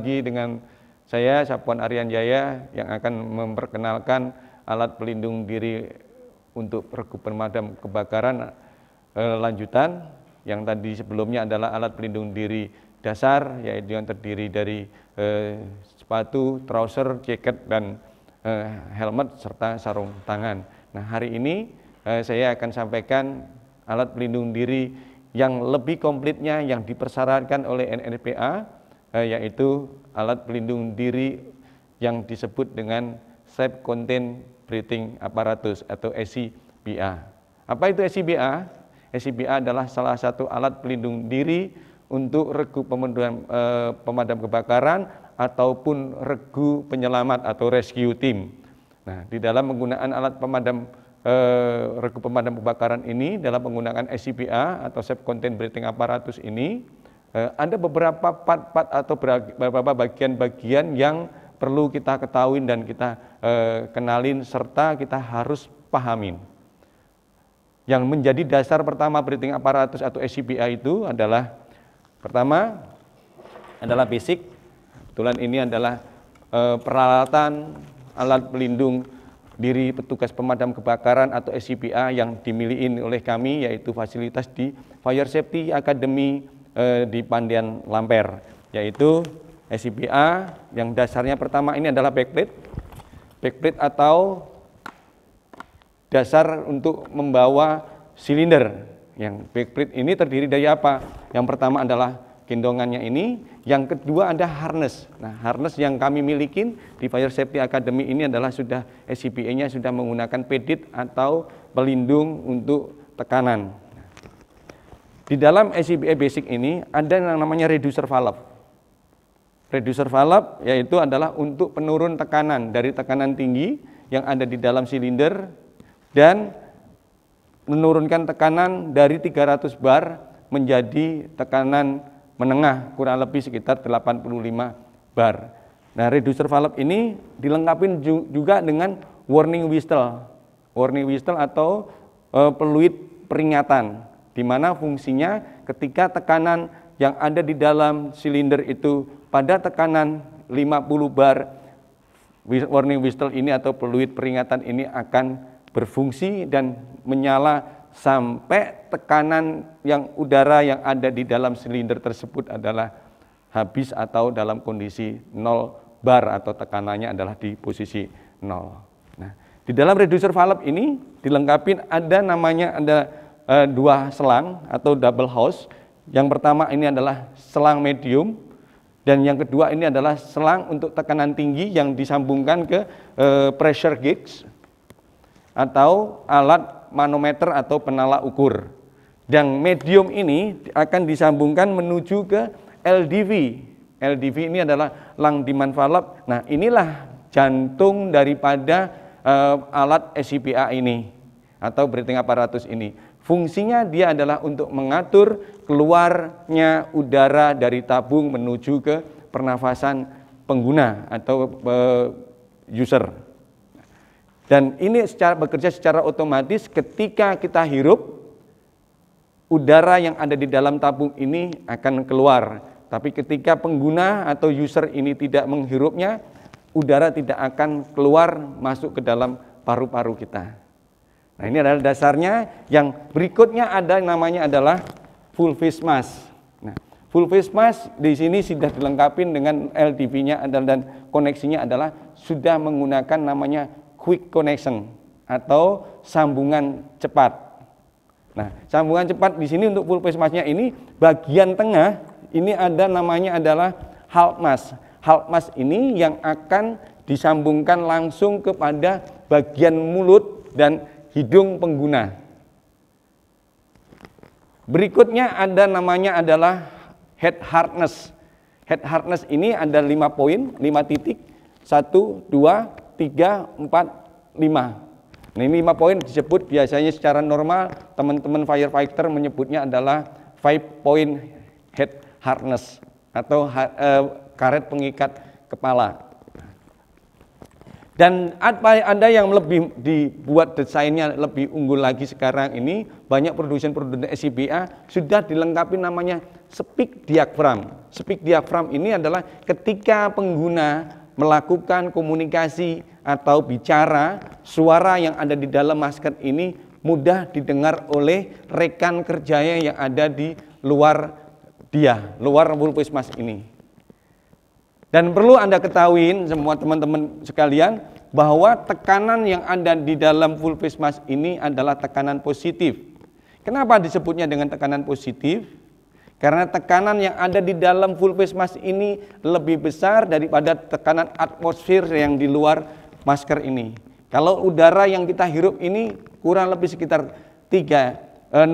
lagi dengan saya, Sapuan Aryan Jaya, yang akan memperkenalkan alat pelindung diri untuk regu pemadam kebakaran lanjutan. Yang tadi sebelumnya adalah alat pelindung diri dasar, yaitu yang terdiri dari sepatu, trouser, jaket, dan helmet, serta sarung tangan. Nah, hari ini saya akan sampaikan alat pelindung diri yang lebih komplitnya yang dipersyaratkan oleh NNPA, yaitu alat pelindung diri yang disebut dengan Self-Contained Breathing Apparatus atau SCBA. Apa itu SCBA? SCBA adalah salah satu alat pelindung diri untuk regu pemadam kebakaran ataupun regu penyelamat atau rescue team. Nah, di dalam penggunaan alat regu pemadam kebakaran ini, dalam penggunaan SCBA atau Self-Contained Breathing Apparatus ini, ada beberapa part-part atau beberapa bagian-bagian yang perlu kita ketahui dan kita kenalin serta kita harus pahamin. Yang menjadi dasar pertama breathing apparatus atau SCBA itu adalah, pertama adalah basic. Kebetulan ini adalah peralatan alat pelindung diri petugas pemadam kebakaran atau SCBA yang dimiliki oleh kami, yaitu fasilitas di Fire Safety Academy di Pandian Lamper, yaitu SCBA yang dasarnya pertama ini adalah backplate atau dasar untuk membawa silinder. Yang backplate ini terdiri dari apa? Yang pertama adalah gendongannya ini, yang kedua ada harness. Nah, harness yang kami milikin di Fire Safety Academy ini adalah sudah SCBA-nya sudah menggunakan pedit atau pelindung untuk tekanan. Di dalam SCBA basic ini ada yang namanya reducer valve. Reducer valve yaitu adalah untuk penurun tekanan dari tekanan tinggi yang ada di dalam silinder dan menurunkan tekanan dari 300 bar menjadi tekanan menengah kurang lebih sekitar 85 bar. Nah, reducer valve ini dilengkapi juga dengan warning whistle. Warning whistle atau peluit peringatan, di mana fungsinya ketika tekanan yang ada di dalam silinder itu pada tekanan 50 bar, warning whistle ini atau peluit peringatan ini akan berfungsi dan menyala sampai tekanan yang udara yang ada di dalam silinder tersebut adalah habis atau dalam kondisi 0 bar atau tekanannya adalah di posisi 0. Nah, di dalam reducer valve ini dilengkapi ada dua selang atau double hose. Yang pertama ini adalah selang medium dan yang kedua ini adalah selang untuk tekanan tinggi yang disambungkan ke pressure gauge atau alat manometer atau penala ukur. Yang medium ini akan disambungkan menuju ke LDV. LDV ini adalah long demand valve. Nah, inilah jantung daripada alat SCBA ini atau breathing apparatus ini. Fungsinya dia adalah untuk mengatur keluarnya udara dari tabung menuju ke pernafasan pengguna atau user. Dan ini bekerja secara otomatis. Ketika kita hirup, udara yang ada di dalam tabung ini akan keluar. Tapi ketika pengguna atau user ini tidak menghirupnya, udara tidak akan keluar masuk ke dalam paru-paru kita. Nah, ini adalah dasarnya. Yang berikutnya ada namanya adalah full face mask. Nah, full face mask di sini sudah dilengkapi dengan LDV-nya dan koneksinya adalah sudah menggunakan namanya quick connection atau sambungan cepat. Nah, sambungan cepat di sini untuk full face mask-nya ini bagian tengah ini ada namanya adalah halt mask. Halt mask ini yang akan disambungkan langsung kepada bagian mulut dan hidung pengguna. Berikutnya ada namanya adalah head harness. Head harness ini ada 5 poin, 5 titik. 1, 2, 3, 4, 5. Nah, ini 5 poin disebut biasanya secara normal teman-teman firefighter menyebutnya adalah 5 point head harness atau karet pengikat kepala. Dan ada yang lebih dibuat desainnya lebih unggul lagi sekarang ini, banyak produsen-produsen SCBA sudah dilengkapi namanya speak diaphragm. Speak diaphragm ini adalah ketika pengguna melakukan komunikasi atau bicara, suara yang ada di dalam masker ini mudah didengar oleh rekan kerjanya yang ada di luar luar Puskesmas ini. Dan perlu Anda ketahui semua teman-teman sekalian bahwa tekanan yang ada di dalam Puskesmas ini adalah tekanan positif. Kenapa disebutnya dengan tekanan positif? Karena tekanan yang ada di dalam Puskesmas ini lebih besar daripada tekanan atmosfer yang di luar masker ini. Kalau udara yang kita hirup ini kurang lebih sekitar 0,3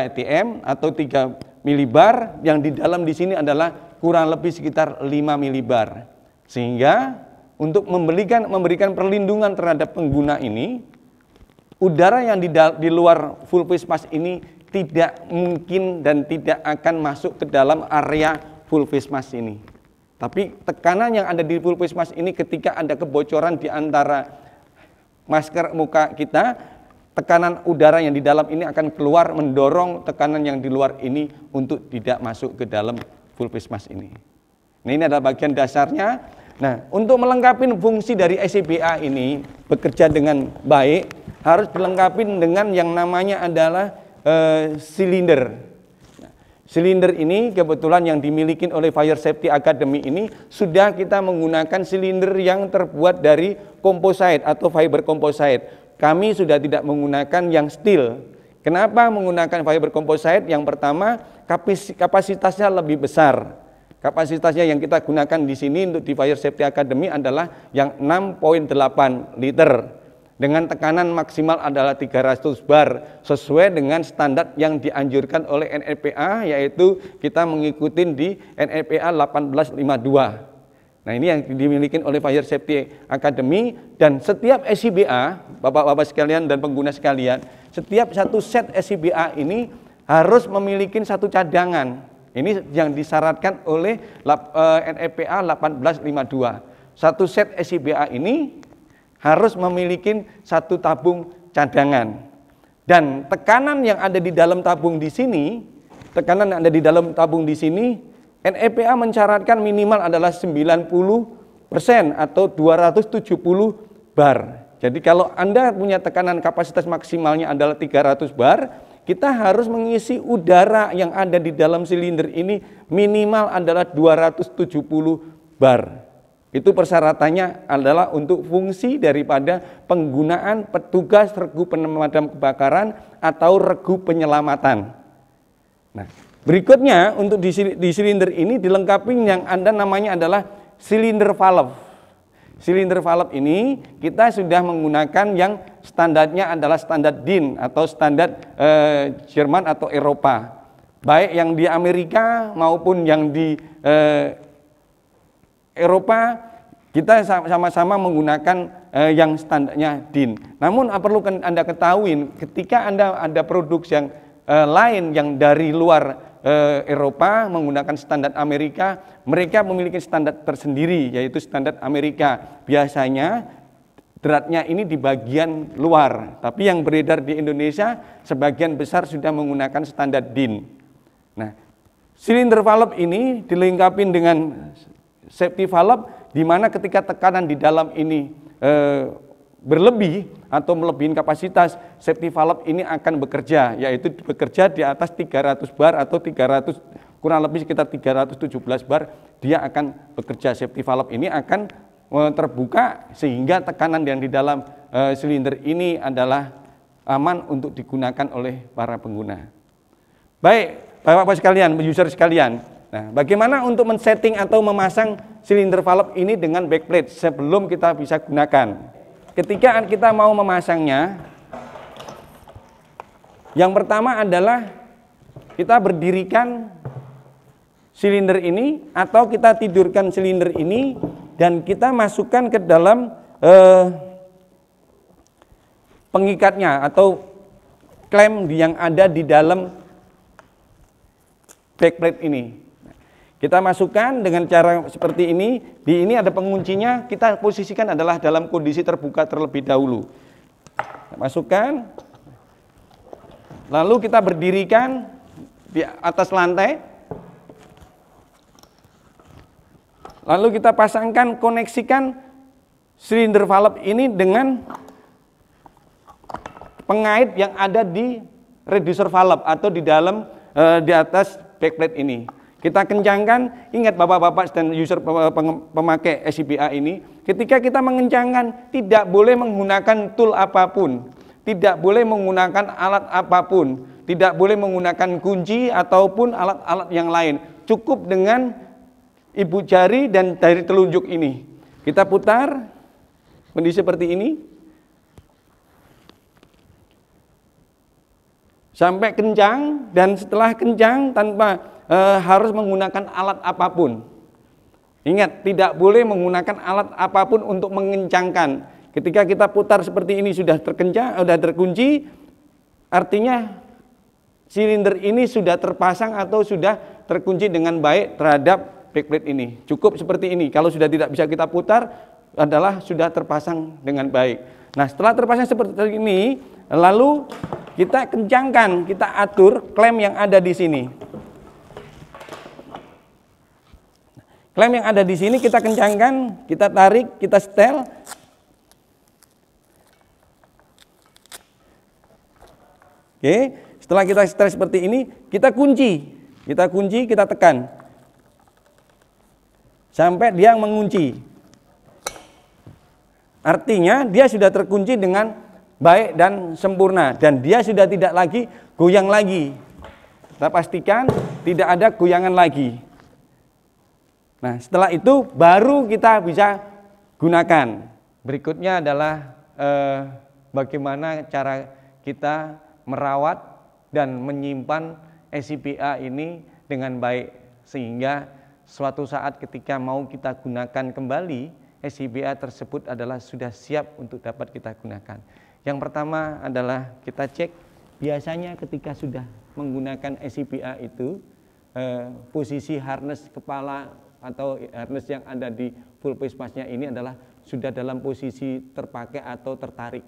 atm atau 3 milibar, yang di dalam di sini adalah kurang lebih sekitar 5 milibar. Sehingga untuk memberikan perlindungan terhadap pengguna ini, udara yang di luar Puskesmas ini tidak mungkin dan tidak akan masuk ke dalam area Puskesmas ini. Tapi tekanan yang ada di Puskesmas ini ketika ada kebocoran di antara masker muka kita, tekanan udara yang di dalam ini akan keluar mendorong tekanan yang di luar ini untuk tidak masuk ke dalam Puskesmas ini. Nah, ini adalah bagian dasarnya. Nah, untuk melengkapi fungsi dari SCBA ini bekerja dengan baik, harus dilengkapi dengan yang namanya adalah silinder. Nah, silinder ini kebetulan yang dimiliki oleh Fire Safety Academy ini sudah kita menggunakan silinder yang terbuat dari composite atau fiber composite. Kami sudah tidak menggunakan yang steel. Kenapa menggunakan fiber composite? Yang pertama, kapasitasnya lebih besar. Kapasitasnya yang kita gunakan di sini untuk di Fire Safety Academy adalah yang 6,8 liter dengan tekanan maksimal adalah 300 bar sesuai dengan standar yang dianjurkan oleh NFPA, yaitu kita mengikuti di NFPA 1852. Nah, ini yang dimiliki oleh Fire Safety Academy, dan setiap SCBA, Bapak-bapak sekalian dan pengguna sekalian, setiap satu set SCBA ini harus memiliki satu cadangan. Ini yang disyaratkan oleh NFPA 1852. Satu set SCBA ini harus memiliki satu tabung cadangan. Dan tekanan yang ada di dalam tabung di sini, NFPA mensyaratkan minimal adalah 90% atau 270 bar. Jadi kalau Anda punya tekanan kapasitas maksimalnya adalah 300 bar, kita harus mengisi udara yang ada di dalam silinder ini minimal adalah 270 bar. Itu persyaratannya adalah untuk fungsi daripada penggunaan petugas regu pemadam kebakaran atau regu penyelamatan. Nah, berikutnya untuk di silinder ini dilengkapi yang Anda namanya adalah silinder valve. Silinder valve ini kita sudah menggunakan yang standarnya adalah standar DIN atau standar Jerman atau Eropa. Baik yang di Amerika maupun yang di Eropa, kita sama-sama menggunakan yang standarnya DIN. Namun perlu Anda ketahui, ketika Anda ada produk yang lain yang dari luar Eropa menggunakan standar Amerika, mereka memiliki standar tersendiri, yaitu standar Amerika. Biasanya dratnya ini di bagian luar, tapi yang beredar di Indonesia sebagian besar sudah menggunakan standar DIN. Nah, silinder valve ini dilengkapi dengan safety valve, di mana ketika tekanan di dalam ini berlebih atau melebihi kapasitas, safety valve ini akan bekerja, yaitu bekerja di atas 300 bar atau 300 kurang lebih sekitar 317 bar, dia akan bekerja. Safety valve ini akan terbuka sehingga tekanan yang di dalam silinder ini adalah aman untuk digunakan oleh para pengguna. Baik, Bapak-bapak sekalian, user sekalian. Nah, bagaimana untuk men-setting atau memasang silinder valve ini dengan backplate sebelum kita bisa gunakan? Ketika kita mau memasangnya, yang pertama adalah kita berdirikan silinder ini atau kita tidurkan silinder ini dan kita masukkan ke dalam pengikatnya atau klem yang ada di dalam backplate ini. Kita masukkan dengan cara seperti ini. Di ini ada penguncinya, kita posisikan adalah dalam kondisi terbuka terlebih dahulu. Masukkan. Lalu kita berdirikan di atas lantai. Lalu kita pasangkan, koneksikan silinder valve ini dengan pengait yang ada di reducer valve atau di dalam di atas backplate ini. Kita kencangkan, ingat Bapak-bapak dan user pemakai SCBA ini, ketika kita mengencangkan tidak boleh menggunakan tool apapun, tidak boleh menggunakan alat apapun, tidak boleh menggunakan kunci ataupun alat-alat yang lain. Cukup dengan ibu jari dan jari telunjuk ini. Kita putar, kondisi seperti ini. Sampai kencang, dan setelah kencang tanpa harus menggunakan alat apapun. Ingat, tidak boleh menggunakan alat apapun untuk mengencangkan. Ketika kita putar seperti ini sudah terkencang, sudah terkunci, artinya silinder ini sudah terpasang atau sudah terkunci dengan baik terhadap backplate ini. Cukup seperti ini. Kalau sudah tidak bisa kita putar, adalah sudah terpasang dengan baik. Nah, setelah terpasang seperti ini, lalu kita kencangkan, kita atur klem yang ada di sini. Klem yang ada di sini kita kencangkan, kita tarik, kita setel. Oke, setelah kita setel seperti ini, kita kunci, kita tekan sampai dia mengunci. Artinya dia sudah terkunci dengan baik dan sempurna, dan dia sudah tidak lagi goyang lagi. Kita pastikan tidak ada goyangan lagi. Nah, setelah itu baru kita bisa gunakan. Berikutnya adalah bagaimana cara kita merawat dan menyimpan SCBA ini dengan baik, sehingga suatu saat ketika mau kita gunakan kembali, SCBA tersebut adalah sudah siap untuk dapat kita gunakan. Yang pertama adalah kita cek, biasanya ketika sudah menggunakan SCBA itu, posisi harness kepala atau harness yang ada di full face mask-nya ini adalah sudah dalam posisi terpakai atau tertarik.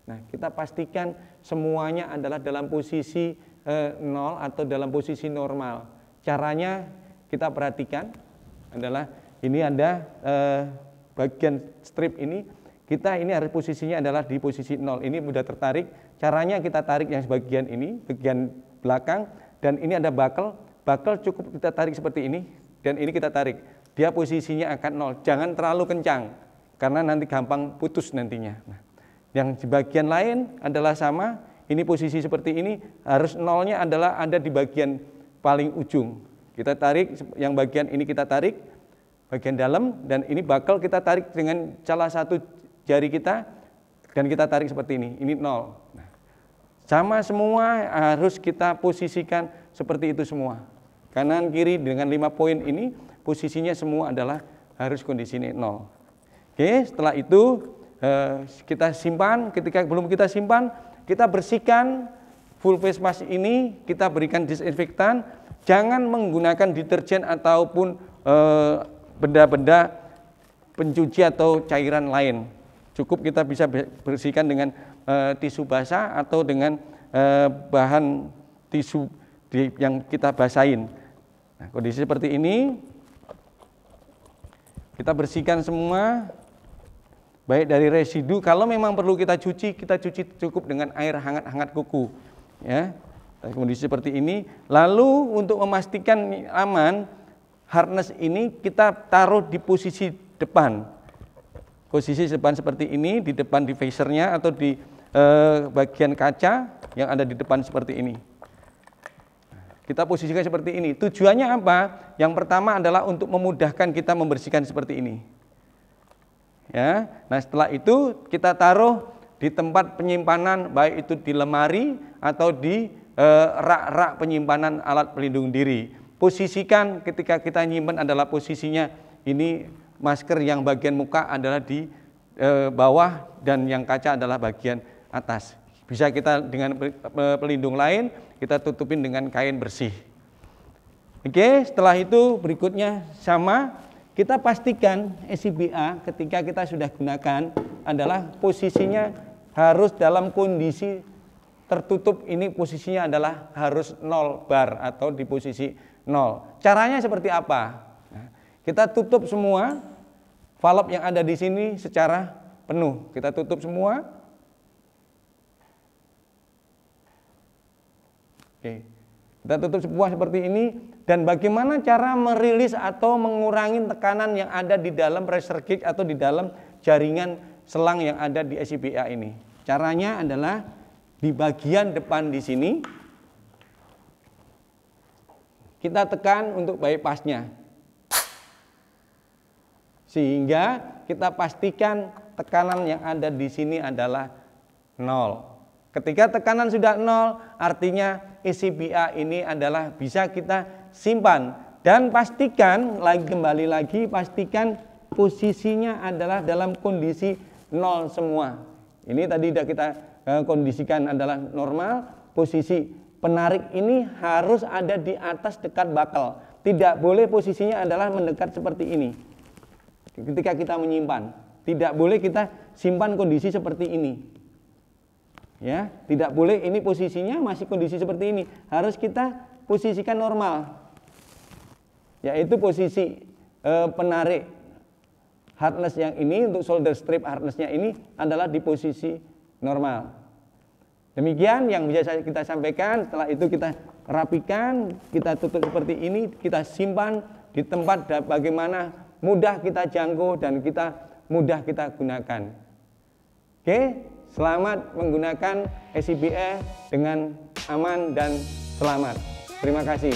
Nah, kita pastikan semuanya adalah dalam posisi nol atau dalam posisi normal. Caranya kita perhatikan adalah ini ada bagian strip ini, ini harus posisinya adalah di posisi nol. Ini sudah tertarik. Caranya kita tarik yang sebagian ini, bagian belakang, dan ini ada buckle. Buckle cukup kita tarik seperti ini. Dan ini kita tarik, dia posisinya akan nol. Jangan terlalu kencang, karena nanti gampang putus nantinya. Nah, yang di bagian lain adalah sama, ini posisi seperti ini, harus nolnya adalah ada di bagian paling ujung. Kita tarik, yang bagian ini kita tarik, bagian dalam, dan ini buckle kita tarik dengan salah satu jari kita, dan kita tarik seperti ini nol. Nah, sama semua harus kita posisikan seperti itu semua. Kanan kiri dengan 5 poin ini posisinya semua adalah harus kondisinya nol. Oke, setelah itu kita simpan. Ketika belum kita simpan, kita bersihkan full face mask ini, kita berikan disinfektan. Jangan menggunakan deterjen ataupun benda-benda pencuci atau cairan lain. Cukup kita bisa bersihkan dengan tisu basah atau dengan bahan tisu yang kita basahin. Nah, kondisi seperti ini kita bersihkan semua, baik dari residu. Kalau memang perlu kita cuci cukup dengan air hangat-hangat kuku, ya. Kondisi seperti ini. Lalu untuk memastikan aman, harness ini kita taruh di posisi depan. Posisi depan seperti ini, di depan divisornya atau di bagian kaca yang ada di depan seperti ini. Kita posisikan seperti ini. Tujuannya apa? Yang pertama adalah untuk memudahkan kita membersihkan seperti ini. Ya. Nah, setelah itu kita taruh di tempat penyimpanan, baik itu di lemari atau di rak-rak penyimpanan alat pelindung diri. Posisikan ketika kita nyimpan adalah posisinya ini masker yang bagian muka adalah di bawah dan yang kaca adalah bagian atas. Bisa kita dengan pelindung lain kita tutupin dengan kain bersih. Oke, setelah itu berikutnya sama, kita pastikan SCBA ketika kita sudah gunakan adalah posisinya harus dalam kondisi tertutup. Ini posisinya adalah harus 0 bar atau di posisi 0. Caranya seperti apa? Nah, kita tutup semua valve yang ada di sini secara penuh. Kita tutup semua. Oke. Kita tutup semua seperti ini. Dan bagaimana cara merilis atau mengurangi tekanan yang ada di dalam pressure gauge atau di dalam jaringan selang yang ada di SCBA ini? Caranya adalah di bagian depan di sini kita tekan untuk bypassnya, sehingga kita pastikan tekanan yang ada di sini adalah 0. Ketika tekanan sudah 0, artinya SCBA ini adalah bisa kita simpan. Dan pastikan, kembali lagi, pastikan posisinya adalah dalam kondisi 0 semua. Ini tadi sudah kita kondisikan adalah normal. Posisi penarik ini harus ada di atas dekat bakal. Tidak boleh posisinya adalah mendekat seperti ini. Ketika kita menyimpan, tidak boleh kita simpan kondisi seperti ini. Ya, tidak boleh ini posisinya masih kondisi seperti ini. Harus kita posisikan normal. Yaitu posisi penarik harness yang ini untuk solder strip harnessnya ini adalah di posisi normal. Demikian yang bisa kita sampaikan. Setelah itu kita rapikan, kita tutup seperti ini, kita simpan di tempat bagaimana mudah kita jangkau dan mudah kita gunakan. Oke, selamat menggunakan SCBA dengan aman dan selamat. Terima kasih.